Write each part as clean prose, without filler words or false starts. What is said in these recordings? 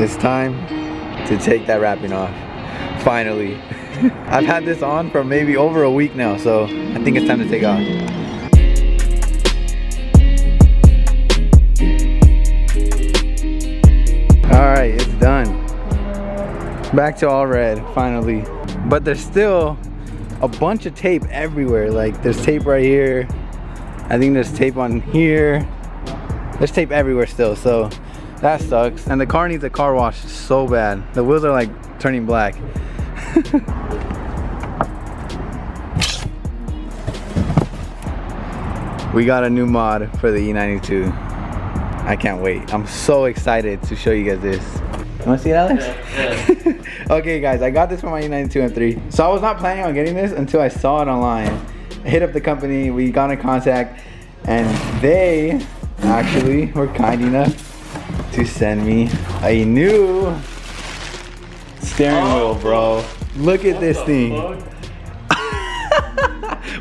It's time to take that wrapping off. Finally. I've had this on for maybe over a week now, so I think it's time to take off. Alright, it's done. Back to all red, finally. But there's still a bunch of tape everywhere. Like, there's tape right here. I think there's tape on here. There's tape everywhere still, so that sucks. And the car needs a car wash so bad. The wheels are like turning black. We got a new mod for the E92. I can't wait. I'm so excited to show you guys this. You wanna see it, Alex? Yeah. Okay guys, I got this for my E92 M3. So I was not planning on getting this until I saw it online. I hit up the company, we got in contact, and they actually were kind enough to send me a new steering wheel, bro. Look at this thing.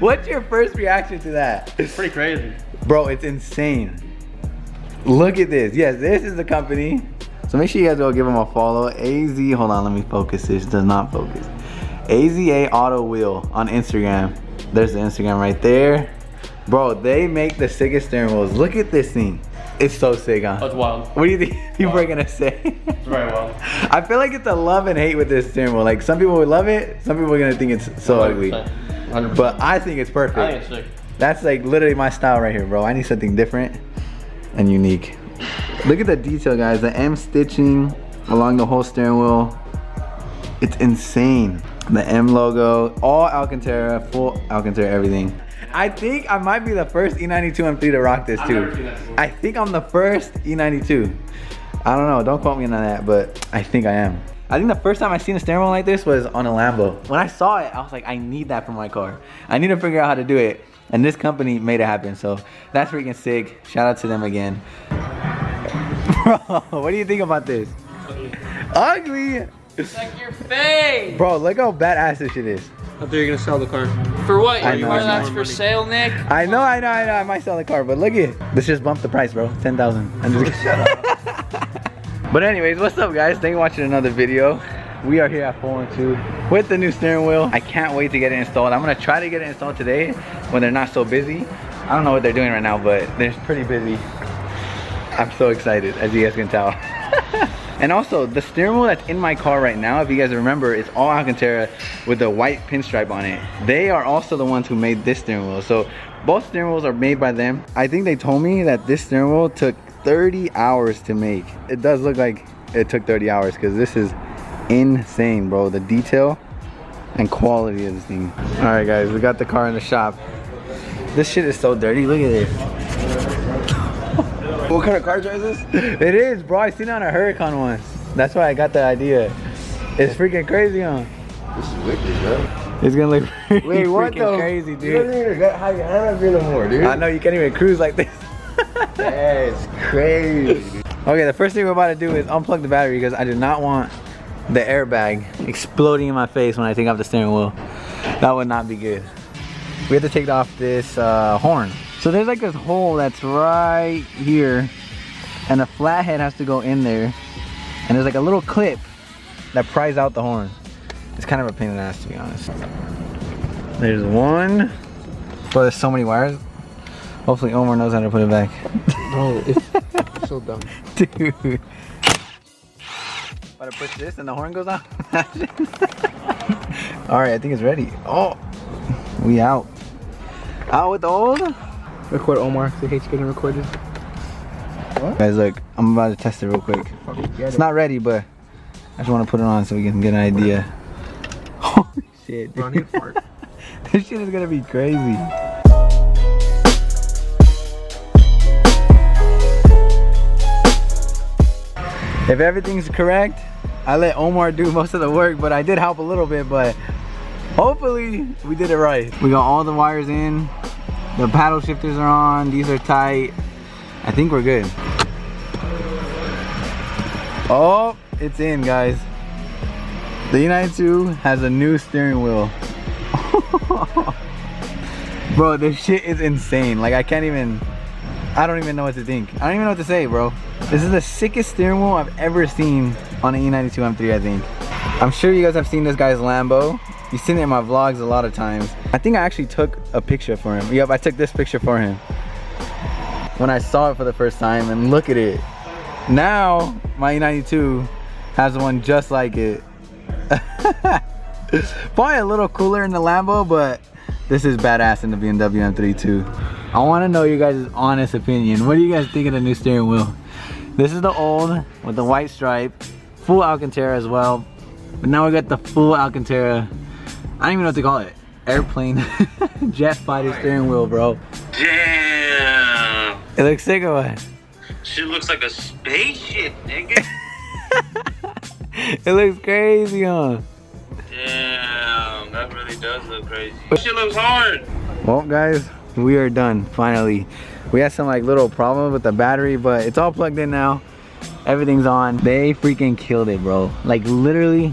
What's your first reaction to that? It's pretty crazy. Bro, it's insane. Look at this. Yes, this is the company. So make sure you guys go give them a follow. AZ, hold on, let me focus. This does not focus. AZA Auto Wheel on Instagram. There's the Instagram right there. Bro, they make the sickest steering wheels. Look at this thing. It's so sick, huh? That's wild. What do you think people are gonna say? It's very wild. I feel like it's a love and hate with this steering wheel. Like, some people would love it, some people are gonna think it's so 100%. Ugly. 100%. But I think it's perfect. I think it's sick. That's like literally my style right here, bro. I need something different and unique. Look at the detail, guys. The M stitching along the whole steering wheel. It's insane. The M logo, all Alcantara, full Alcantara, everything. I think I might be the first E92 M3 to rock this too. I think I'm the first E92. I don't know, don't quote me on that, but I think I am. I think the first time I seen a steering wheel like this was on a Lambo. When I saw it, I was like, I need that for my car. I need to figure out how to do it. And this company made it happen, so that's freaking sick. Shout out to them again. Bro, what do you think about this? Ugly? It's like your face! Bro, look how badass this shit is. I thought you were gonna sell the car. For what? I know, Car that's for sale, Nick? I know. I might sell the car, but look at this. Just bumped the price, bro. 10,000. I'm just kidding. Shut up. But anyways, what's up, guys? Thank you for watching another video. We are here at 412 with the new steering wheel. I can't wait to get it installed. I'm gonna try to get it installed today when they're not so busy. I don't know what they're doing right now, but they're pretty busy. I'm so excited, as you guys can tell. And also, the steering wheel that's in my car right now, if you guys remember, it's all Alcantara with the white pinstripe on it. They are also the ones who made this steering wheel. So both steering wheels are made by them. I think they told me that this steering wheel took 30 hours to make. It does look like it took 30 hours because this is insane, bro. The detail and quality of this thing. All right, guys, we got the car in the shop. This shit is so dirty. Look at this. What kind of car is this? It is, bro. I seen it on a Huracan once. That's why I got the idea. It's freaking crazy, huh? This is wicked, bro. It's gonna look Wait, what freaking crazy, dude. You don't even got how you have it no more, dude. I know, you can't even cruise like this. That's crazy. Okay, the first thing we're about to do is unplug the battery because I do not want the airbag exploding in my face when I take off the steering wheel. That would not be good. We have to take off this horn. So there's like this hole that's right here, and the flathead has to go in there, and there's like a little clip that pries out the horn. It's kind of a pain in the ass, to be honest. There's one. Bro, there's so many wires. Hopefully Omar knows how to put it back. Bro, it's so dumb. Dude. About to push this and the horn goes out. Alright, I think it's ready. Oh, we out. Out with the old. Record Omar, so he hates getting recorded. What? Guys, look, I'm about to test it real quick. It's not ready, but I just want to put it on so we can get an idea. Holy shit, dude. This shit is gonna be crazy. If everything's correct, I let Omar do most of the work, but I did help a little bit, but hopefully we did it right. We got all the wires in. The paddle shifters are on, these are tight. I think we're good. Oh, it's in, guys. The E92 has a new steering wheel. Bro, this shit is insane. Like, I can't even I don't even know what to think. I don't even know what to say, bro. This is the sickest steering wheel I've ever seen on an E92 M3, I think. I'm sure you guys have seen this guy's Lambo. You've seen it in my vlogs a lot of times. I think I actually took a picture for him. Yep, I took this picture for him when I saw it for the first time, and look at it. Now, my E92 has one just like it. Probably a little cooler in the Lambo, but this is badass in the BMW M3 too. I want to know you guys' honest opinion. What do you guys think of the new steering wheel? This is the old with the white stripe, full Alcantara as well. But now we got the full Alcantara. I don't even know what to call it. Airplane jet fighter steering wheel, bro. Damn. It looks sick or what? Shit looks like a spaceship, nigga. It looks crazy, huh? Damn, that really does look crazy. Shit looks hard. Well, guys, we are done, finally. We had some like little problems with the battery, but it's all plugged in now. Everything's on. They freaking killed it, bro. Like literally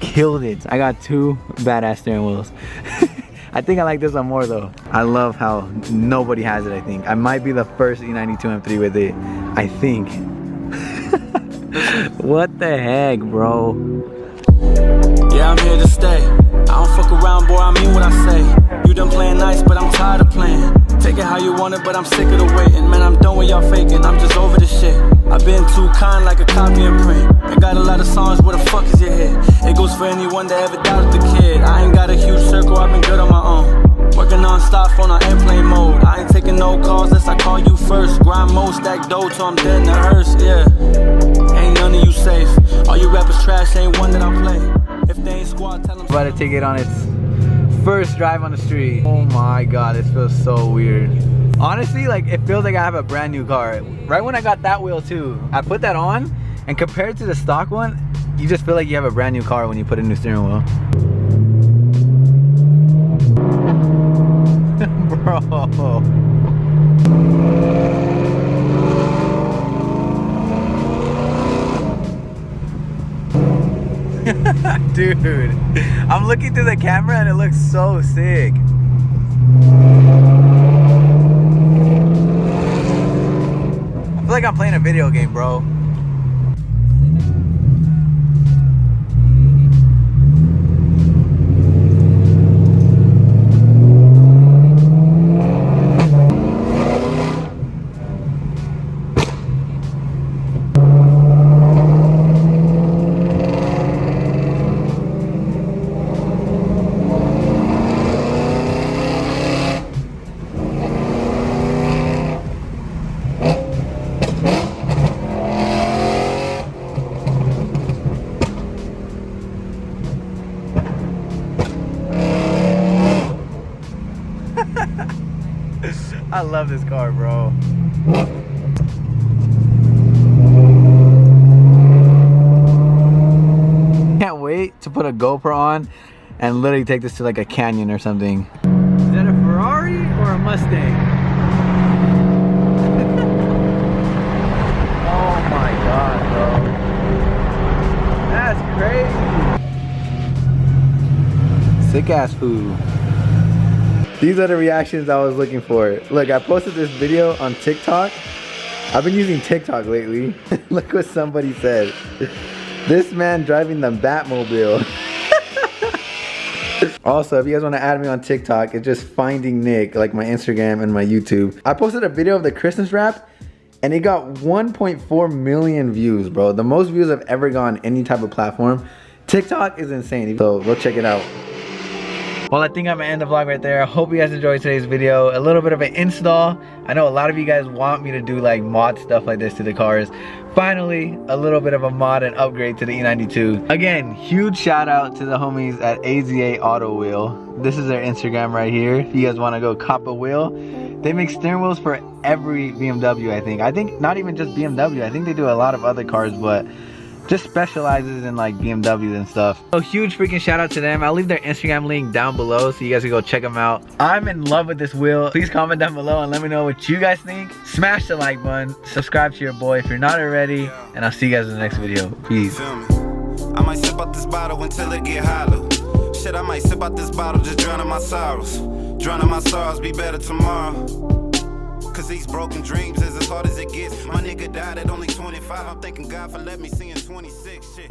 killed it. I got 2 badass steering wheels. I think I like this one more though. I love how nobody has it, I think. I might be the first E92 M3 with it, I think. What the heck, bro? Yeah, I'm here to stay. I don't fuck around, boy, I mean what I say. You done playing nice, but I'm tired of playing. Take it how you want it, but I'm sick of the waiting. Man, I'm done with y'all faking, I'm just over this shit. I've been too kind like a copy and print. I got a lot of songs, where the fuck is your head? It goes for anyone that ever doubted the kid. I ain't got a huge circle, I've been good on my own. Working non-stop on our airplane mode. I ain't taking no calls unless I call you first. Grind mode, stack dough till I'm dead in the hearse, yeah. Ain't none of you safe. All you rappers trash, ain't one that I play. If they ain't squad, tell them. About to take it on its first drive on the street. Oh my god, this feels so weird. Honestly, like it feels like I have a brand new car. Right when I got that wheel too, I put that on, and compared to the stock one, you just feel like you have a brand new car when you put a new steering wheel. Bro. Dude, I'm looking through the camera and it looks so sick. I feel like I'm playing a video game, bro. I love this car, bro. Can't wait to put a GoPro on and literally take this to like a canyon or something. Is that a Ferrari or a Mustang? Oh my god, bro. That's crazy. Sick ass food. These are the reactions I was looking for. Look, I posted this video on TikTok. I've been using TikTok lately. Look what somebody said. This man driving the Batmobile. Also, if you guys want to add me on TikTok, it's just FindingNick, like my Instagram and my YouTube. I posted a video of the Christmas wrap and it got 1.4 million views, bro. The most views I've ever gotten on any type of platform. TikTok is insane, so go check it out. Well, I think I'm gonna end the vlog right there. I hope you guys enjoyed today's video. A little bit of an install. I know a lot of you guys want me to do like mod stuff like this to the cars. Finally, a little bit of a mod and upgrade to the E92. Again, huge shout out to the homies at AZA Auto Wheel. This is their Instagram right here. If you guys wanna go cop a wheel. They make steering wheels for every BMW, I think. I think not even just BMW. I think they do a lot of other cars, but just specializes in like BMWs and stuff. So huge freaking shout out to them. I'll leave their Instagram link down below so you guys can go check them out. I'm in love with this wheel. Please comment down below and let me know what you guys think. Smash the like button, subscribe to your boy if you're not already, and I'll see you guys in the next video. Peace. I might sip out this bottle until it get hollow. Shit, I might sip out this bottle, just drowning my sorrows. Drowning my sorrows, be better tomorrow. Cause these broken dreams is as hard as it gets. My nigga died at only 25. I'm thanking God for letting me see in 26. Shit.